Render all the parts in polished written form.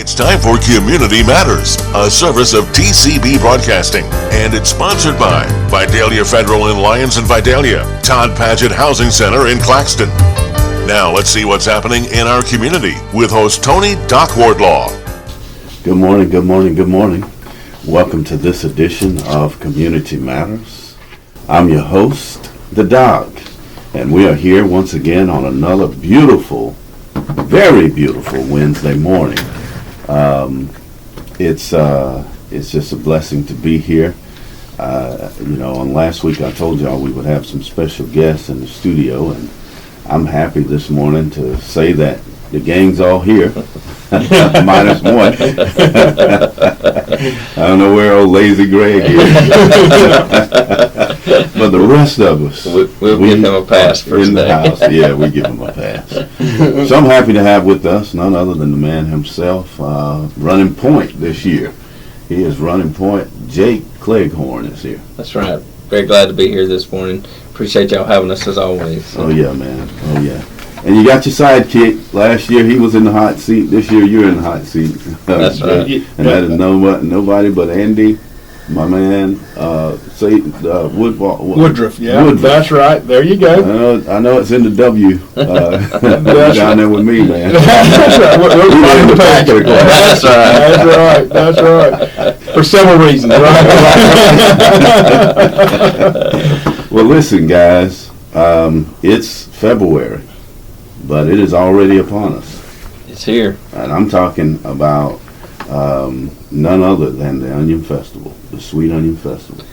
It's time for Community Matters, a service of TCB Broadcasting, and it's sponsored by Vidalia Federal in Lyons and Vidalia, Todd Paget Housing Center in Claxton. Now let's see what's happening in our community with host Tony Doc Wardlaw. Good morning, good morning, good morning. Welcome to this edition of Community Matters. I'm your host, the Doc, and we are here once again on another beautiful, very beautiful Wednesday morning. It's just a blessing to be here. On last week I told y'all we would have some special guests in the studio, and I'm happy this morning to say that the gang's all here, minus one. I don't know where old Lazy Greg is, but the rest of us, we'll give him a pass for in today. the house. Yeah, we give him a pass. So I'm happy to have with us none other than the man himself, running point this year. He is running point. Jake Cleghorn is here. That's right. Very glad to be here this morning. Appreciate y'all having us as always. So. Oh yeah, man. Oh yeah. And you got your sidekick. Last year he was in the hot seat. This year you're in the hot seat. That's right. And that is nobody but Andy, my man, Woodruff. Yeah, Woodruff. That's right. There you go. I know it's in the W. Down there with me, man. That's right. We're in the pack. That's right. That's right. For several reasons, right? Well, listen, guys. It's February, but it is already upon us. It's here. And I'm talking about none other than the Onion Festival, the Sweet Onion Festival.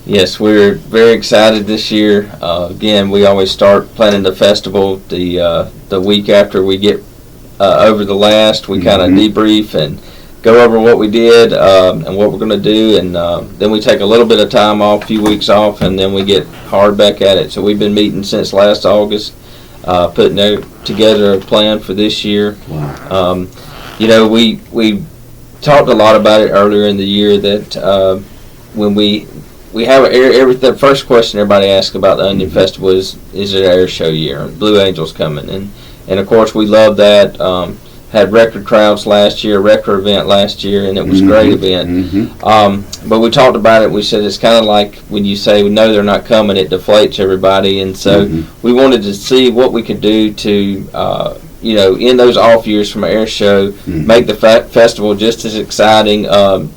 Yes, we're very excited this year. Again, we always start planning the festival the week after we get over the last. We kind of debrief and go over what we did and what we're going to do, and then we take a little bit of time off, a few weeks off, and then we get hard back at it. So we've been meeting since last August, putting together a plan for this year. Wow. We talked a lot about it earlier in the year that when we have the first question everybody asks about the Onion Festival is it an air show year? Blue Angels coming, and of course we love that. Had record crowds last year, record event last year, and it was a great event. But we talked about it. We said it's kind of like when you say we know they're not coming, it deflates everybody, and so we wanted to see what we could do to in those off years from an air show, make the festival just as exciting,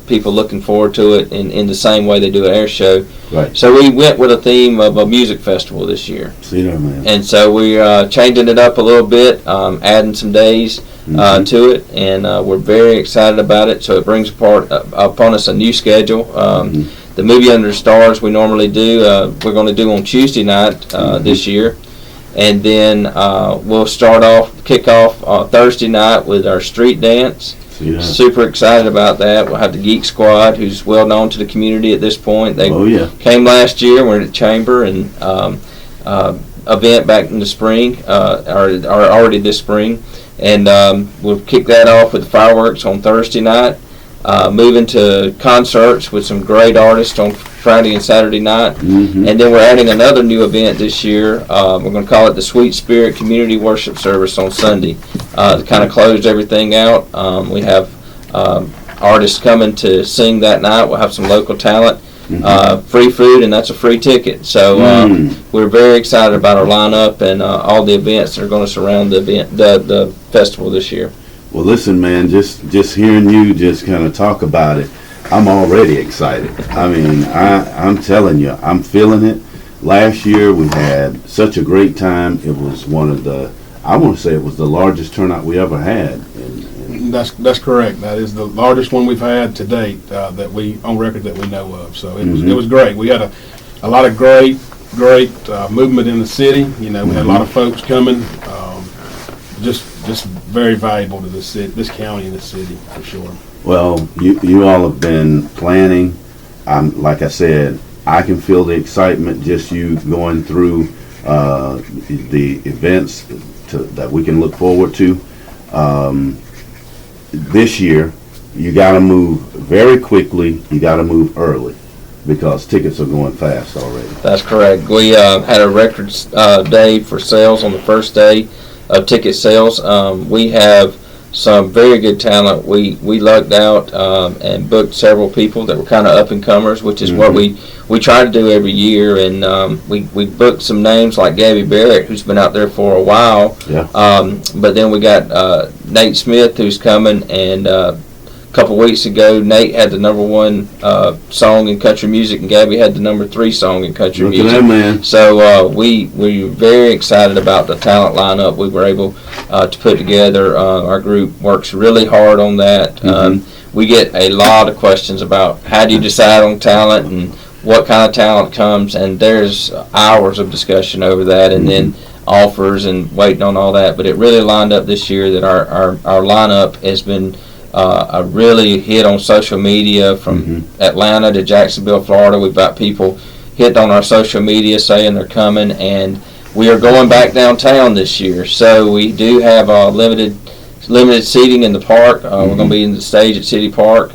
people looking forward to it in the same way they do an air show. Right. So we went with a theme of a music festival this year. See that, man. And so we're changing it up a little bit, adding some days to it, and we're very excited about it. So it brings upon us a new schedule. The Movie Under the Stars we normally do, we're going to do on Tuesday night this year. And then we'll kick off Thursday night with our street dance. Super excited about that. We'll have the Geek Squad, who's well known to the community at this point. They came last year. We're at the Chamber and event back in the spring, or already this spring. And we'll kick that off with fireworks on Thursday night. Moving to concerts with some great artists on Friday and Saturday night. And then we're adding another new event this year. We're going to call it the Sweet Spirit Community Worship Service on Sunday. To kind of close everything out. We have artists coming to sing that night. We'll have some local talent. Free food, and that's a free ticket. So we're very excited about our lineup and all the events that are going to surround the festival this year. Well, listen, man, just hearing you just kind of talk about it, I'm already excited. I mean, I'm telling you, I'm feeling it. Last year we had such a great time. It was I want to say it was the largest turnout we ever had. That's correct. That is the largest one we've had to date on record that we know of. So it was great. We had a lot of great movement in the city. We had a lot of folks coming. Just very valuable to this county and the city for sure. Well, you all have been planning. Like I said, I can feel the excitement just you going through the events that we can look forward to. This year, you got to move very quickly. You got to move early because tickets are going fast already. That's correct. We had a record day for sales on the first day of ticket sales. We have some very good talent. We lucked out and booked several people that were kind of up and comers, which is what we try to do every year. And we booked some names like Gabby Barrett, who's been out there for a while. Yeah. But then we got Nate Smith, who's coming, and a couple weeks ago, Nate had the #1 song in country music, and Gabby had the #3 song in country music. Look at that, man. So we were very excited about the talent lineup we were able to put together. Our group works really hard on that. We get a lot of questions about how do you decide on talent and what kind of talent comes, and there's hours of discussion over that, and then offers and waiting on all that. But it really lined up this year that our lineup has been a really hit on social media from Atlanta to Jacksonville, Florida. We've got people hit on our social media saying they're coming, and we are going back downtown this year. So we do have limited seating in the park. We're going to be in the stage at City Park.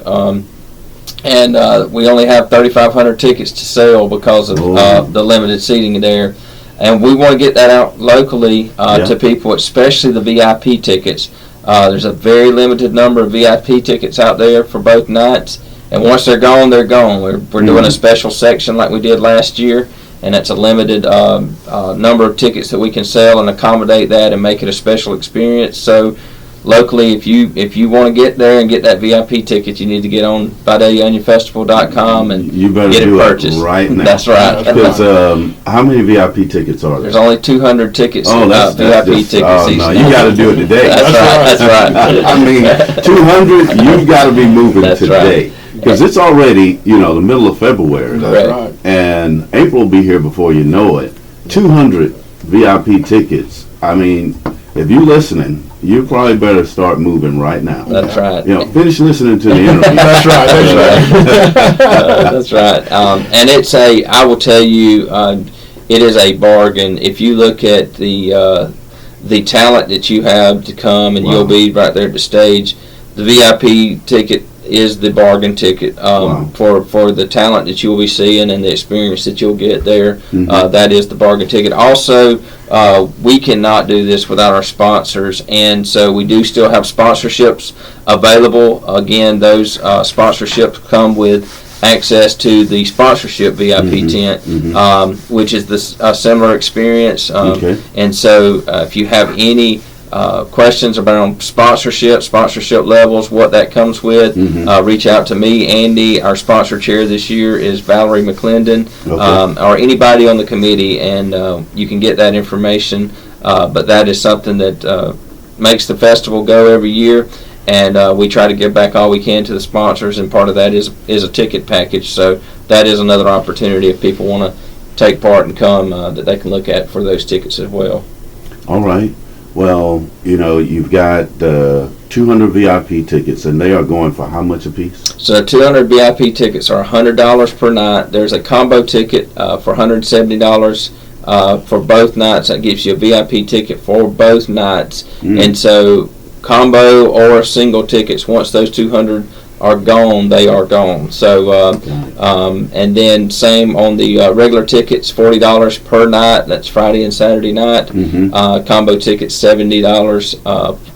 And we only have 3,500 tickets to sell because of the limited seating there. And we want to get that out locally to people, especially the VIP tickets. There's a very limited number of VIP tickets out there for both nights, and once they're gone, they're gone. We're doing a special section like we did last year, and it's a limited number of tickets that we can sell and accommodate that and make it a special experience. So locally, if you want to get there and get that VIP ticket, you need to get on VidaliaOnionFestival.com and you better get it do purchased. It right now. That's right. Because how many VIP tickets are there? There's only 200 tickets. That's VIP just, tickets. No, you got to do it today. That's right. I mean, 200. You've got to be moving today. Because it's already, the middle of February. That's right. And April will be here before you know it. 200 VIP tickets. I mean, if you're listening, you probably better start moving right now. That's right. Finish listening to the interview. That's right. That's right. And I will tell you, it is a bargain. If you look at the talent that you have to come, and you'll be right there at the stage, the VIP ticket is the bargain ticket for the talent that you'll be seeing and the experience that you'll get there. That is the bargain ticket. Also, we cannot do this without our sponsors, and so we do still have sponsorships available. Again, those sponsorships come with access to the sponsorship VIP tent, which is a similar experience. And so if you have any questions about sponsorship levels, what that comes with, reach out to me, Andy. Our sponsor chair this year is Valerie McClendon, or anybody on the committee, and you can get that information. But that is something that makes the festival go every year, and we try to give back all we can to the sponsors, and part of that is a ticket package. So that is another opportunity if people want to take part and come that they can look at for those tickets as well. All right. Well, you've got 200 VIP tickets, and they are going for how much a piece? So 200 VIP tickets are $100 per night. There's a combo ticket for $170 for both nights. That gives you a VIP ticket for both nights. And so combo or single tickets, once those 200 are gone, they are gone. So, and then same on the regular tickets, $40 per night. That's Friday and Saturday night. Combo tickets, $70.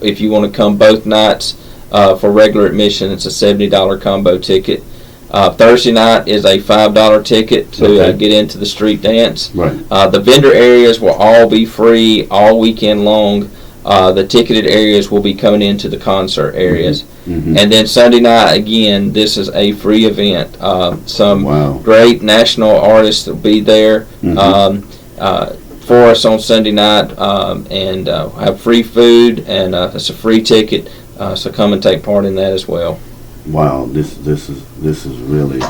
If you want to come both nights for regular admission, it's a $70 combo ticket. Thursday night is a $5 ticket to get into the street dance. The vendor areas will all be free all weekend long. The ticketed areas will be coming into the concert areas. And then Sunday night, again, this is a free event. Some great national artists will be there for us on Sunday night, and have free food, and it's a free ticket, so come and take part in that as well. Wow, this is really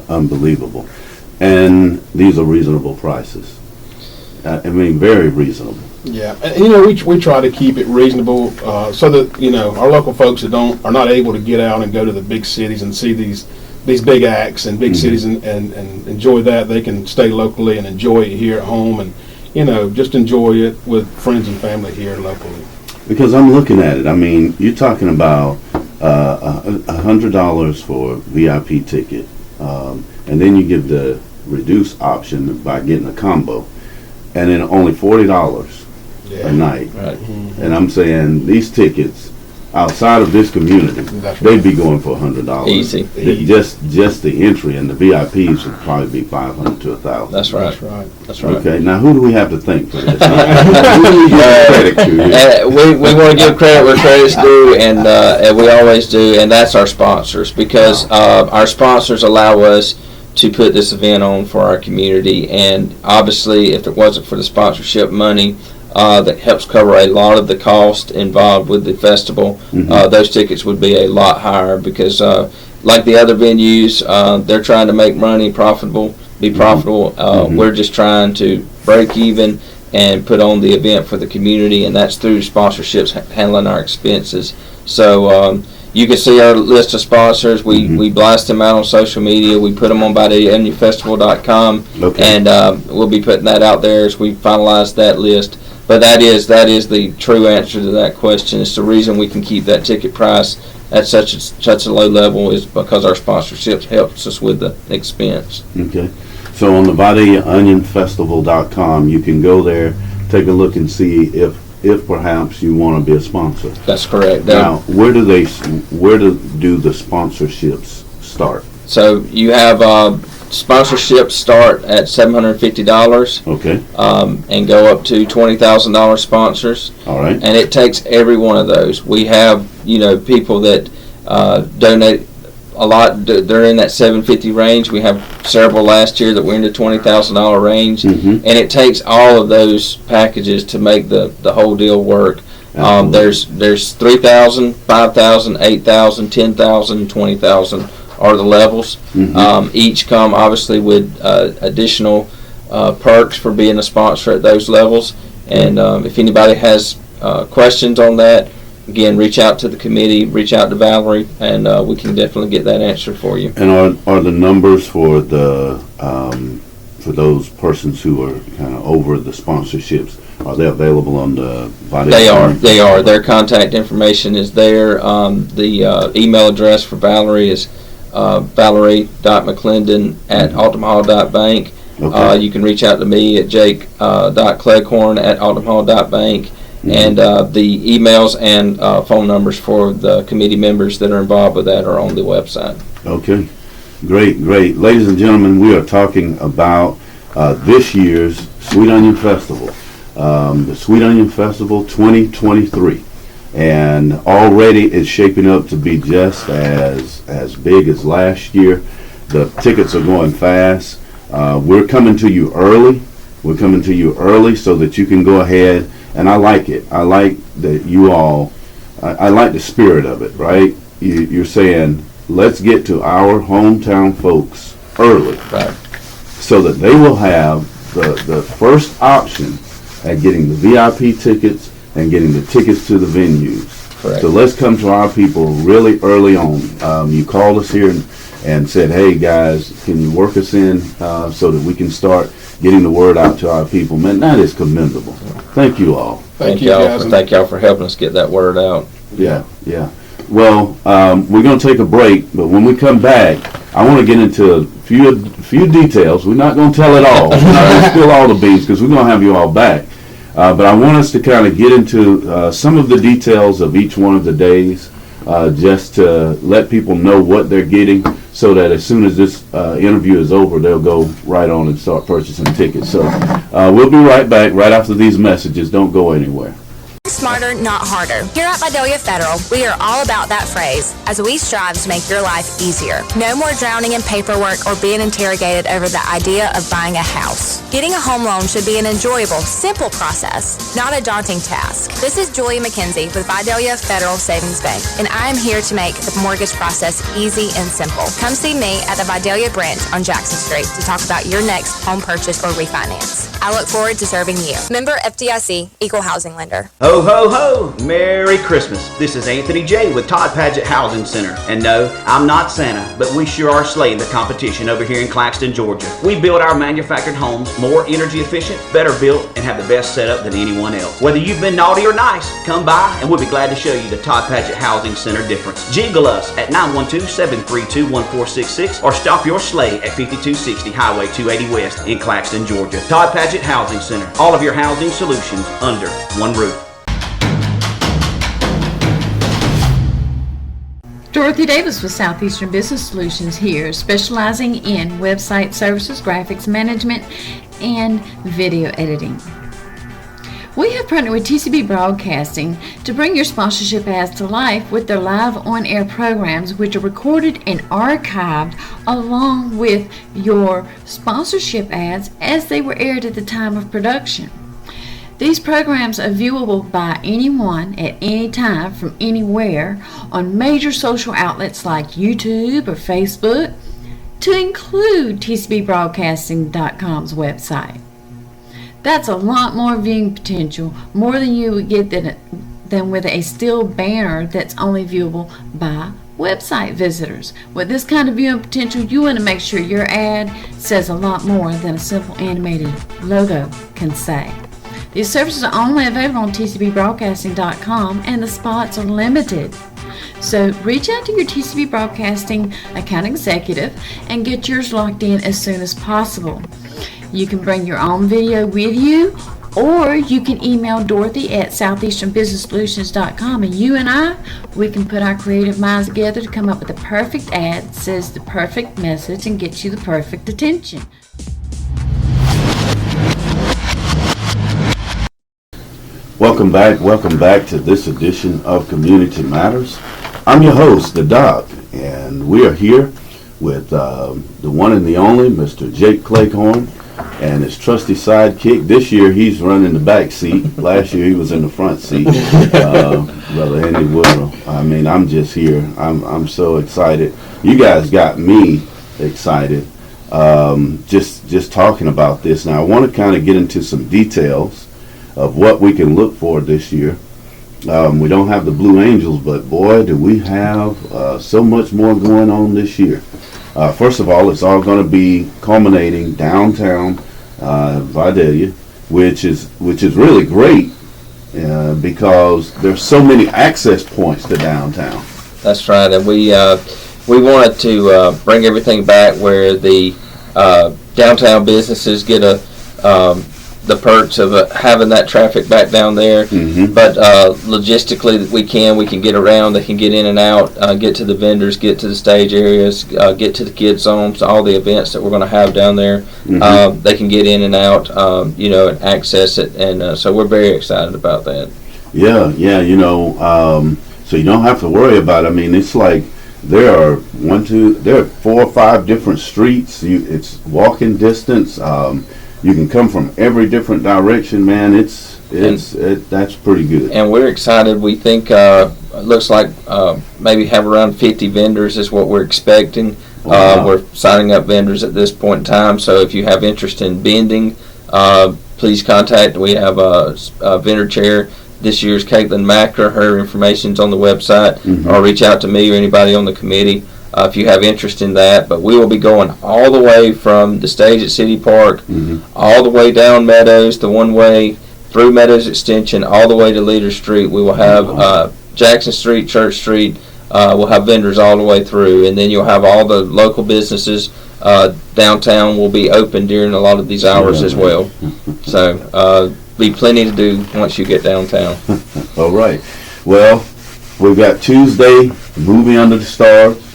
unbelievable. And these are reasonable prices. I mean, very reasonable. Yeah, and we try to keep it reasonable so that our local folks that are not able to get out and go to the big cities and see these big acts in big cities and enjoy that, they can stay locally and enjoy it here at home, and just enjoy it with friends and family here locally. Because I'm looking at it, I mean, you're talking about $100 for VIP ticket, and then you give the reduced option by getting a combo, and then only $40 a night. And I'm saying these tickets outside of this community, That's they'd right. be going for $100. Easy. Just the entry, and the VIPs would probably be $500 to $1,000. That's right. That's right. That's right. Okay, now who do we have to thank for this? Who do we give credit to here? We want to give credit where credit's due, and we always do, and that's our sponsors, because our sponsors allow us to put this event on for our community. And obviously, if it wasn't for the sponsorship money that helps cover a lot of the cost involved with the festival, those tickets would be a lot higher, because like the other venues, they're trying to make money profitable. We're just trying to break even and put on the event for the community, and that's through sponsorships handling our expenses. So you can see our list of sponsors. We blast them out on social media. We put them on VidaliaSweetOnionFestival.com, and we'll be putting that out there as we finalize that list. But that is the true answer to that question. It's the reason we can keep that ticket price at such a low level is because our sponsorships helps us with the expense. Okay. So on the VidaliaOnionFestival.com, you can go there, take a look and see if perhaps you want to be a sponsor. That's correct. Now, where do the sponsorships start? So you have sponsorships start at $750. Okay. And go up to $20,000 sponsors. All right. And it takes every one of those. We have, people that donate a lot. They're in that $750 range. We have several last year that were in the $20,000 range. And it takes all of those packages to make the whole deal work. There's $3,000, $5,000, $8,000, $10,000, $20,000 are the levels. Each come obviously with additional perks for being a sponsor at those levels. And if anybody has questions on that, again, reach out to the committee, reach out to Valerie, and we can definitely get that answer for you. And are the numbers for the for those persons who are kind of over the sponsorships, are they available on the Vidalia? They are. Their contact information is there. The email address for Valerie is valerie.mcclendon@altamhall.bank. Okay. You can reach out to me at jake.cleghorn@altamhall.bank. And the emails and phone numbers for the committee members that are involved with that are on the website. Okay, great. Ladies and gentlemen, we are talking about this year's Sweet Onion Festival, the Sweet Onion Festival 2023. And already it's shaping up to be just as big as last year. The tickets are going fast. We're coming to you early. So that you can go ahead. And I like it. I like that you all, I like the spirit of it, right? You're saying, let's get to our hometown folks early. Right. So that they will have the first option at getting the VIP tickets and getting the tickets to the venues. Correct. So let's come to our people really early on. You called us here and said, hey guys, can you work us in so that we can start getting the word out to our people? Man, that is commendable. Thank you all. Thank you, guys. Thank y'all for helping us get that word out. Yeah. Well, we're going to take a break, but when we come back, I want to get into a few details. We're not going to tell it all. We're not going to spill all the beans because we're going to have you all back. But I want us to kind of get into some of the details of each one of the days, just to let people know what they're getting, so that as soon as this interview is over, they'll go right on and start purchasing tickets. So we'll be right back right after these messages. Don't go anywhere. Smarter, not harder. Here at Vidalia Federal, we are all about that phrase as we strive to make your life easier. No more drowning in paperwork or being interrogated over the idea of buying a house. Getting a home loan should be an enjoyable, simple process, not a daunting task. This is Julia McKenzie with Vidalia Federal Savings Bank, and I am here to make the mortgage process easy and simple. Come see me at the Vidalia branch on Jackson Street to talk about your next home purchase or refinance. I look forward to serving you. Member FDIC, Equal Housing Lender. Ho, ho, ho! Merry Christmas. This is Anthony J. with Todd Paget Housing Center. And no, I'm not Santa, but we sure are slaying the competition over here in Claxton, Georgia. We build our manufactured homes more energy efficient, better built, and have the best setup than anyone else. Whether you've been naughty or nice, come by and we'll be glad to show you the Todd Paget Housing Center difference. Jingle us at 912-732-1466 or stop your sleigh at 5260 Highway 280 West in Claxton, Georgia. Todd Paget Housing Center. All of your housing solutions under one roof. Dorothy Davis with Southeastern Business Solutions here, specializing in website services, graphics management, and video editing. We have partnered with TCB Broadcasting to bring your sponsorship ads to life with their live on-air programs, which are recorded and archived along with your sponsorship ads as they were aired at the time of production. These programs are viewable by anyone at any time from anywhere on major social outlets like YouTube or Facebook, to include TCBBroadcasting.com's website. That's a lot more viewing potential, more than you would get than with a still banner that's only viewable by website visitors. With this kind of viewing potential, you want to make sure your ad says a lot more than a simple animated logo can say. These services are only available on TCBBroadcasting.com, and the spots are limited. So reach out to your TCB Broadcasting account executive and get yours locked in as soon as possible. You can bring your own video with you, or you can email Dorothy at southeasternbusinesssolutions.com, and you and we can put our creative minds together to come up with the perfect ad that says the perfect message and get you the perfect attention. Welcome back to this edition of Community Matters. I'm your host, the Doc, and we are here with the one and the only Mr. Jake Cleghorn and his trusty sidekick. This year he's running the back seat. Last year he was in the front seat. Brother Andy Woodruff. I mean, I'm just here. I'm so excited. You guys got me excited. Just talking about this. Now I want to kind of get into some details of what we can look for this year. We don't have the Blue Angels, but boy, do we have so much more going on this year. First of all, it's all going to be culminating downtown Vidalia, which is really great because there's so many access points to downtown. That's right, and we wanted to bring everything back where the downtown businesses get the perks of having that traffic back down there, but logistically we can get around. They can get in and out, get to the vendors, get to the stage areas, get to the kids zones, all the events that we're going to have down there. They can get in and out, and access it, and so we're very excited about that. Yeah, so you don't have to worry about it. I mean, it's like there are 4 or 5 different streets. It's walking distance. You can come from every different direction, man. That's pretty good. And we're excited. We think it looks like maybe have around 50 vendors is what we're expecting. Wow. We're signing up vendors at this point in time. So if you have interest in vending, please contact. We have a vendor chair. This year's Caitlin Macker. Her information's on the website. Or reach out to me or anybody on the committee. If you have interest in that, but we will be going all the way from the stage at City Park, all the way down Meadows, the one way through Meadows Extension, all the way to Leader Street. We will have Jackson Street, Church Street. We'll have vendors all the way through, and then you'll have all the local businesses. Downtown will be open during a lot of these hours as well. So be plenty to do once you get downtown. All right. Well, we've got Tuesday, Movie Under the Stars.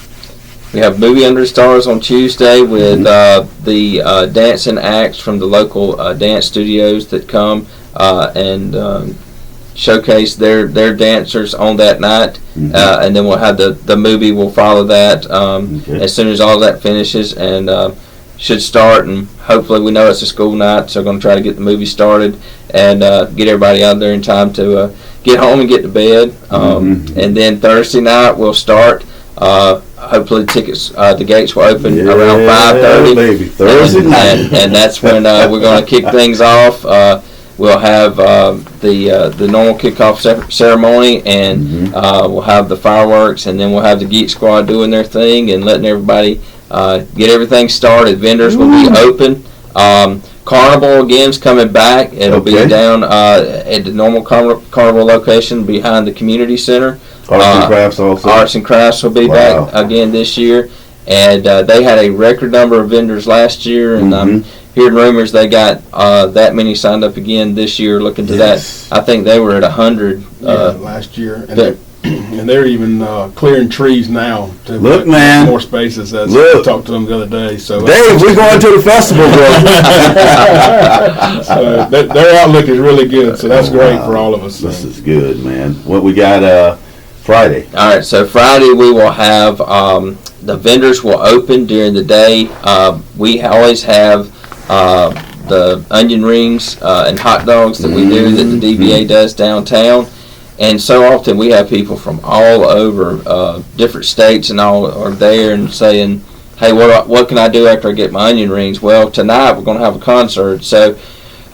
We have Movie Under the Stars on Tuesday with the dancing acts from the local dance studios that come and showcase their dancers on that night. And then we'll have the movie will follow that as soon as all that finishes, and should start, and hopefully we know it's a school night, so we're going to try to get the movie started and get everybody out there in time to get home and get to bed. And then Thursday night we'll start. Hopefully the gates will open around 5:30. Baby, Thursday night. And that's when we're going to kick things off. We'll have the normal kickoff ceremony, and we'll have the fireworks, and then we'll have the Geek Squad doing their thing and letting everybody get everything started. Vendors will be open. Carnival again's coming back. It'll be down at the normal carnival location behind the community center. Arts and Crafts also. Arts and Crafts will be back again this year, and they had a record number of vendors last year, and I'm hearing rumors they got that many signed up again this year. Looking to that, I think they were at 100 last year. And and they're even clearing trees now to Look, make man. more spaces. As Look. I talked to them the other day. So Dave, we're going to the festival, bro. so their outlook is really good. So that's great for all of us. So. This is good, man. What we got Friday? All right, so Friday we will have the vendors will open during the day. We always have the onion rings and hot dogs that we do that the DBA does downtown. And so often we have people from all over different states and all are there and saying, hey, what can I do after I get my onion rings? Well, tonight we're going to have a concert. So,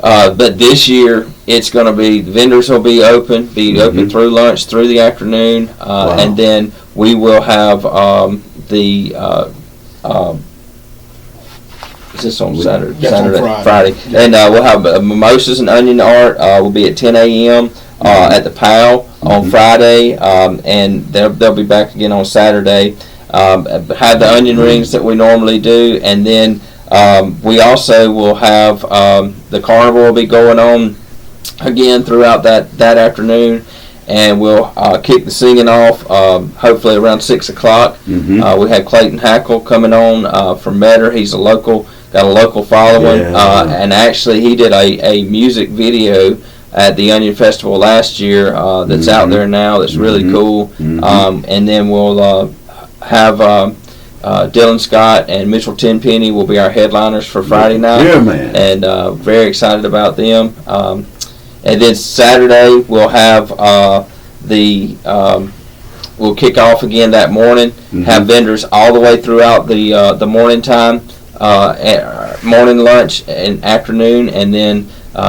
but this year it's going to be, the vendors will be open through lunch, through the afternoon. And then we will have is this on Saturday? That's on Friday. And we'll have mimosas and onion art. Will be at 10 a.m. At the POW on Friday, and they'll be back again on Saturday. Have the onion rings that we normally do, and then we also will have the carnival will be going on again throughout that afternoon, and we'll kick the singing off hopefully around 6 o'clock. We have Clayton Hackle coming on from Metter. He's got a local following, and actually he did a music video at the Onion Festival last year that's out there now that's really cool. And then we'll have Dylan Scott and Mitchell Tenpenny will be our headliners for Friday night. Yeah, man. And very excited about them. And then Saturday we'll have we'll kick off again that morning, have vendors all the way throughout the morning time, morning, lunch, and afternoon, and then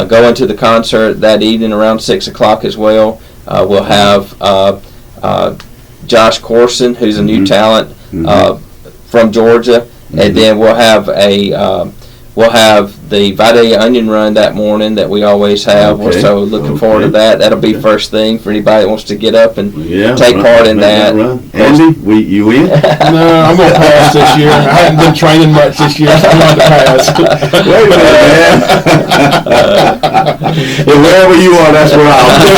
go into the concert that evening around 6 o'clock as well. We'll have Josh Corson, who's a new talent from Georgia, and then we'll have the Vidalia Onion Run that morning that we always have. We're so looking forward to that. That'll be first thing for anybody that wants to get up and take part in that. Andy, you in? No, I'm going to pass this year. I haven't been training much this year, so I'm going to pass. Wait a minute, man. Wherever you are, that's where I'll be.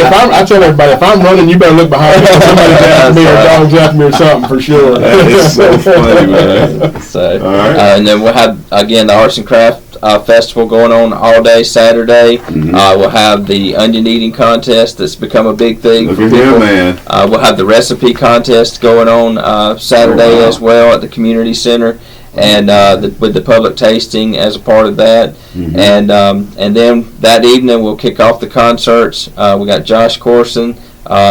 I tell everybody, if I'm running, you better look behind me. Somebody's after me or dog's after me or something for sure. That is so funny, man. So, all right. And then we'll have again the Arts and Craft Festival going on all day Saturday. We'll have the onion eating contest that's become a big thing for people. Here, man. We'll have the recipe contest going on Saturday as well at the community center, and with the public tasting as a part of that. And then that evening we'll kick off the concerts. We got Josh Corson,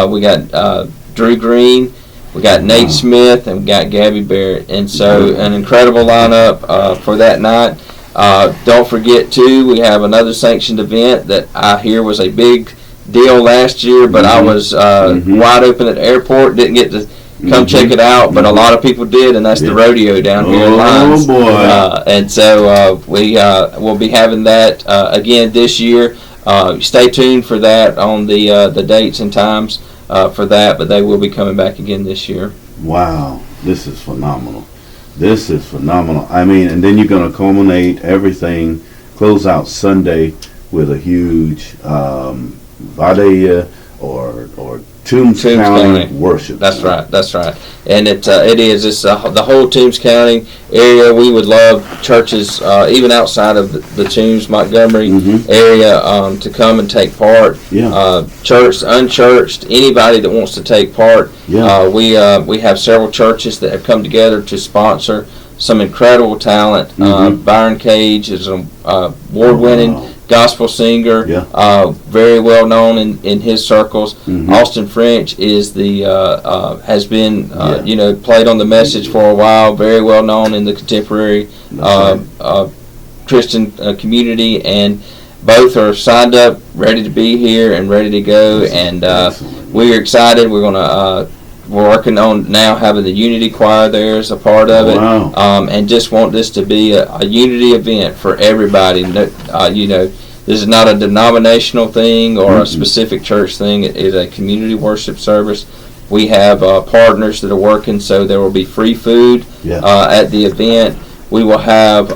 we got Drew Green, we got Nate Smith, and we got Gabby Barrett. And so an incredible lineup for that night. Don't forget, too, we have another sanctioned event that I hear was a big deal last year, but I was wide open at the airport, didn't get to come check it out, but a lot of people did, and that's the rodeo down here in Lyons. Oh, boy. And so we'll be having that again this year. Stay tuned for that on the dates and times for that, but they will be coming back again this year. Wow, this is phenomenal. This is phenomenal. I mean, and then you're going to culminate everything, close out Sunday with a huge Vidalia or Toombs County worship. That's right. That's right. And it is. It's the whole Toombs County area. We would love churches, even outside of the Toombs, Montgomery area, to come and take part. Church, unchurched, anybody that wants to take part. We have several churches that have come together to sponsor some incredible talent. Byron Cage is an award-winning gospel singer, very well known in his circles. Austin French is has been played on The Message for a while, very well known in the contemporary Christian community, and both are signed up, ready to be here and ready to go. And we're excited. We're working on now having the Unity Choir there as a part of it, and just want this to be a unity event for everybody. This is not a denominational thing or a specific church thing. It is a community worship service. We have partners that are working, so there will be free food at the event. We will have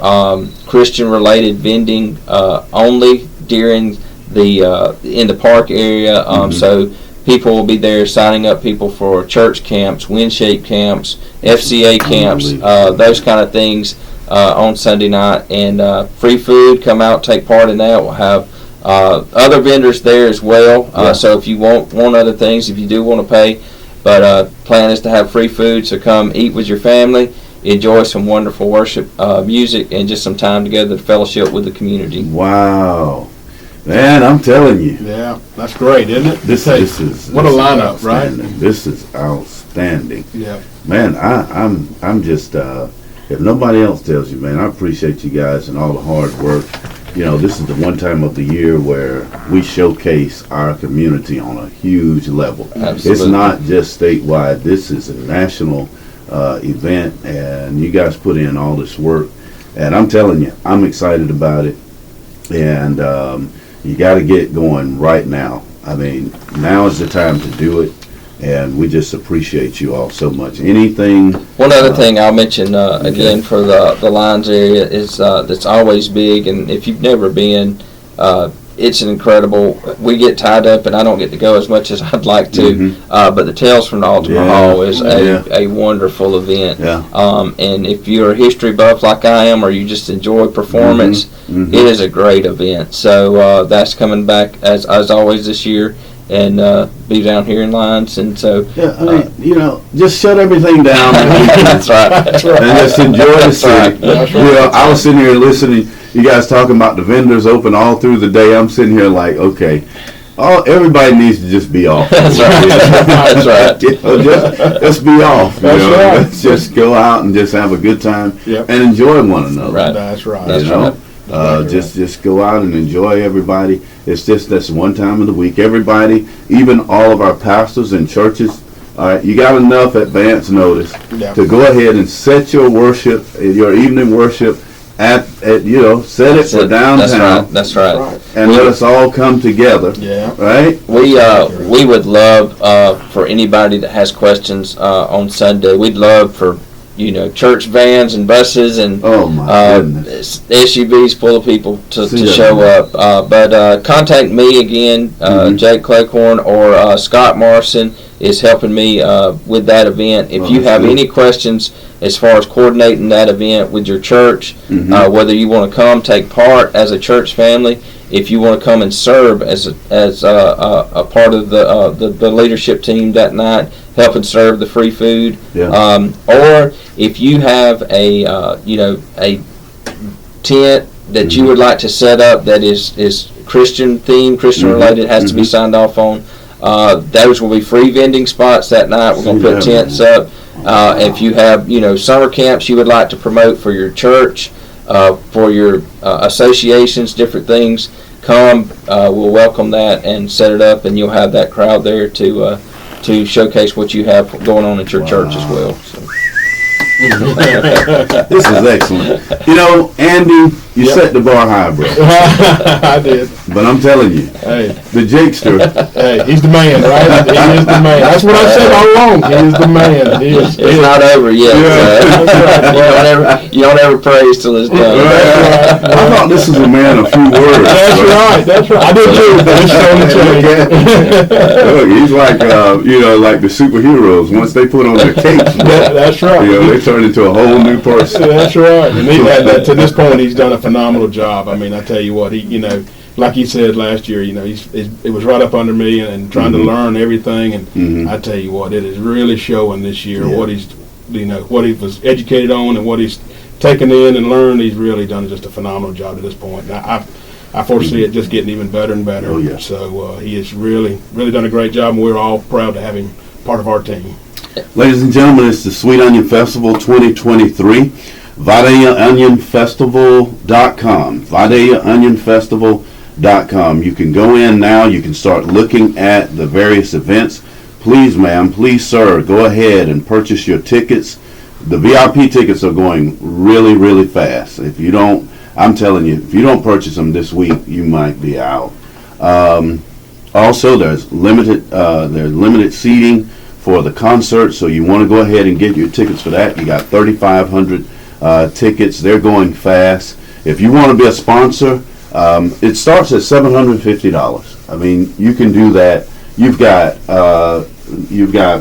Christian-related vending only during in the park area. So people will be there signing up people for church camps, wind-shaped camps, FCA camps, those kind of things on Sunday night. And free food, come out, take part in that. We'll have other vendors there as well. So if you want other things, if you do want to pay, but plan is to have free food, so come eat with your family, enjoy some wonderful worship music, and just some time together to fellowship with the community. Wow. Man, I'm telling you. Yeah, that's great, isn't it? This is what a lineup, right? This is outstanding. Yeah. Man, I'm just if nobody else tells you, man, I appreciate you guys and all the hard work. You know, this is the one time of the year where we showcase our community on a huge level. Absolutely. It's not just statewide. This is a national event, and you guys put in all this work. And I'm telling you, I'm excited about it. And you got to get going right now. I mean, now is the time to do it. And we just appreciate you all so much. Anything? One other thing I'll mention again for the Lions area is that's always big, and if you've never been, it's an incredible. We get tied up, and I don't get to go as much as I'd like to. But the Tales from the Altar Hall is a wonderful event. And if you're a history buff like I am, or you just enjoy performance, it is a great event. So that's coming back as always this year. And be down here in Lyons, and so I mean, you know, just shut everything down. that's right. And just enjoy the city. You know, I was sitting here listening. You guys talking about the vendors open all through the day. I'm sitting here like, okay, everybody needs to just be off. That's right. That's right. You know, just be off. That's right. Let's just go out and just have a good time and enjoy one another. Right. That's right. That's right. Just go out and enjoy everybody. It's just that's one time of the week. Everybody, even all of our pastors and churches, all right, you got enough advance notice to go ahead and set your worship, your evening worship at set it for downtown. That's right. And let us all come together. Yeah. Right. We would love for anybody that has questions on Sunday. We'd love for church vans and buses and SUVs full of people to show up. But contact me again, Jake Cleghorn or Scott Morrison is helping me with that event. If you have any questions as far as coordinating that event with your church, whether you want to come take part as a church family, if you want to come and serve as a part of the leadership team that night, help and serve the free food, or if you have a tent that you would like to set up that is Christian themed, Christian related, has to be signed off on. Those will be free vending spots that night. We're going to put tents up. If you have summer camps you would like to promote for your church, for your associations, different things, come. We'll welcome that and set it up, and you'll have that crowd there to showcase what you have going on at your church as well. So. This is excellent. Andy, you set the bar high, bro. I did. But I'm telling you, the Jakester. Hey, he's the man, right? He is the man. That's what I said all along. He is the man. It's not over yet. You don't ever praise till it's done. Right. I thought this was a man of few words. That's right. I did too. But it's on the Look, he's like like the superheroes. Once they put on their capes, that's right. They turn into a whole new person. That's right. And to this point, he's done a phenomenal job. I mean, I tell you what, like he said last year, it was right up under me and trying to learn everything. And I tell you what, it is really showing this year what he's, what he was educated on and what he's taken in and learned. He's really done just a phenomenal job at this point. And I foresee it just getting even better and better. Oh, yeah. So he has really, really done a great job, and we're all proud to have him part of our team. Ladies and gentlemen, it's the Sweet Onion Festival 2023. VidaliaOnionFestival.com. VidaliaOnionFestival.com. You can go in now. You can start looking at the various events. Please, ma'am, please, sir, go ahead and purchase your tickets. The VIP tickets are going really, really fast. If you don't, I'm telling you, if you don't purchase them this week, you might be out. Also, there's limited seating for the concert, so you want to go ahead and get your tickets for that. You got 3,500 tickets. They're going fast. If you want to be a sponsor, it starts at $750. I mean, you can do that. you've got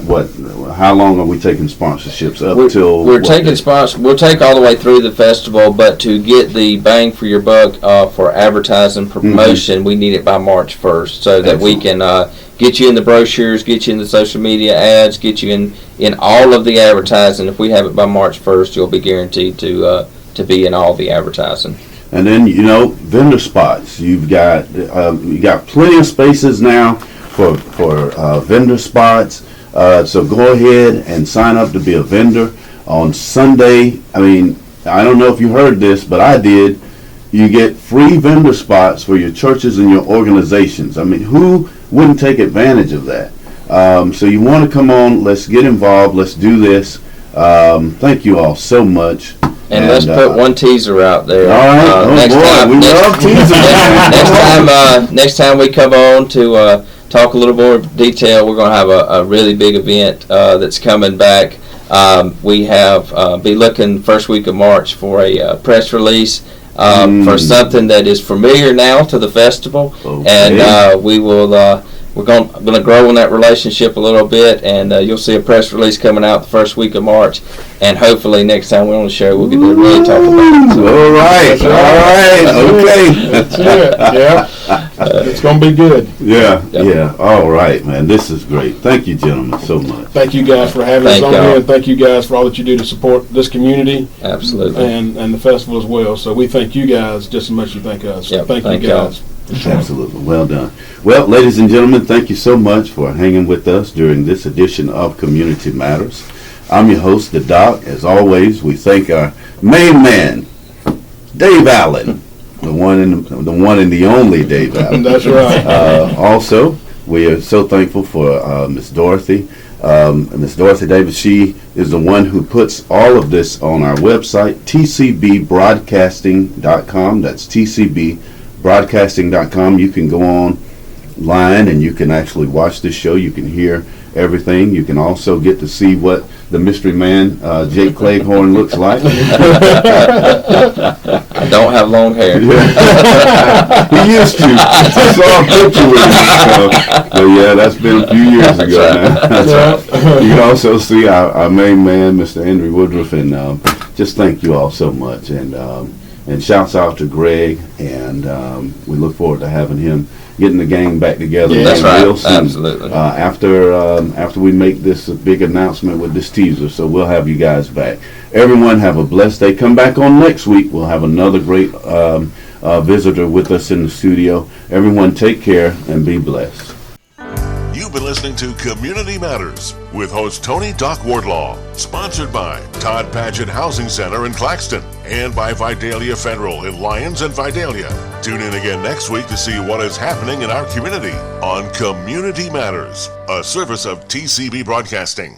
what? How long are we taking sponsorships up till? We're taking We'll take all the way through the festival, but to get the bang for your buck for advertising promotion, we need it by March 1st, so that we can get you in the brochures, get you in the social media ads, get you in all of the advertising. If we have it by March 1st, you'll be guaranteed to be in all the advertising. And then vendor spots. You got plenty of spaces now for vendor spots. So go ahead and sign up to be a vendor on Sunday. I mean, I don't know if you heard this, but I did. You get free vendor spots for your churches and your organizations. I mean, who wouldn't take advantage of that? So you want to come on. Let's get involved. Let's do this. Thank you all so much. And let's put one teaser out there. All right. We love teasers. Next time we come on to talk a little more detail, we're going to have a really big event that's coming back. We have be looking first week of March for a press release for something that is familiar now to the festival, and we will. We're going to grow on that relationship a little bit, and you'll see a press release coming out the first week of March, and hopefully next time we're on the show we'll get to really talk about it. So, all right, okay. That's it. Yeah, it's going to be good. Yeah. All right, man. This is great. Thank you, gentlemen, so much. Thank you guys for having us on here, and thank you guys for all that you do to support this community. Absolutely. And the festival as well. So we thank you guys just as much as you thank us. Yep, Thank you guys. Absolutely. Well done. Well, ladies and gentlemen, thank you so much for hanging with us during this edition of Community Matters. I'm your host, The Doc. As always, we thank our main man, Dave Allen, the one and the only Dave Allen. That's right. Also, we are so thankful for Miss Dorothy. Miss Dorothy Davis, she is the one who puts all of this on our website, tcbbroadcasting.com. That's tcbbroadcasting.com. You can go online and you can actually watch this show. You can hear everything. You can also get to see what the mystery man, Jake Cleghorn, looks like. I don't have long hair. He used to. I saw a picture with him. But yeah, that's been a few years ago now. You can also see our main man, Mr. Andy Woodruff, and just thank you all so much. And shouts out to Greg, and we look forward to having him getting the gang back together. Yeah, that's right. Real soon, Absolutely. After we make this big announcement with this teaser, so we'll have you guys back. Everyone have a blessed day. Come back on next week. We'll have another great visitor with us in the studio. Everyone take care and be blessed. You've been listening to Community Matters with host Tony Doc Wardlaw, sponsored by Todd Paget Housing Center in Claxton and by Vidalia Federal in Lyons and Vidalia. Tune in again next week to see what is happening in our community on Community Matters, a service of TCB Broadcasting.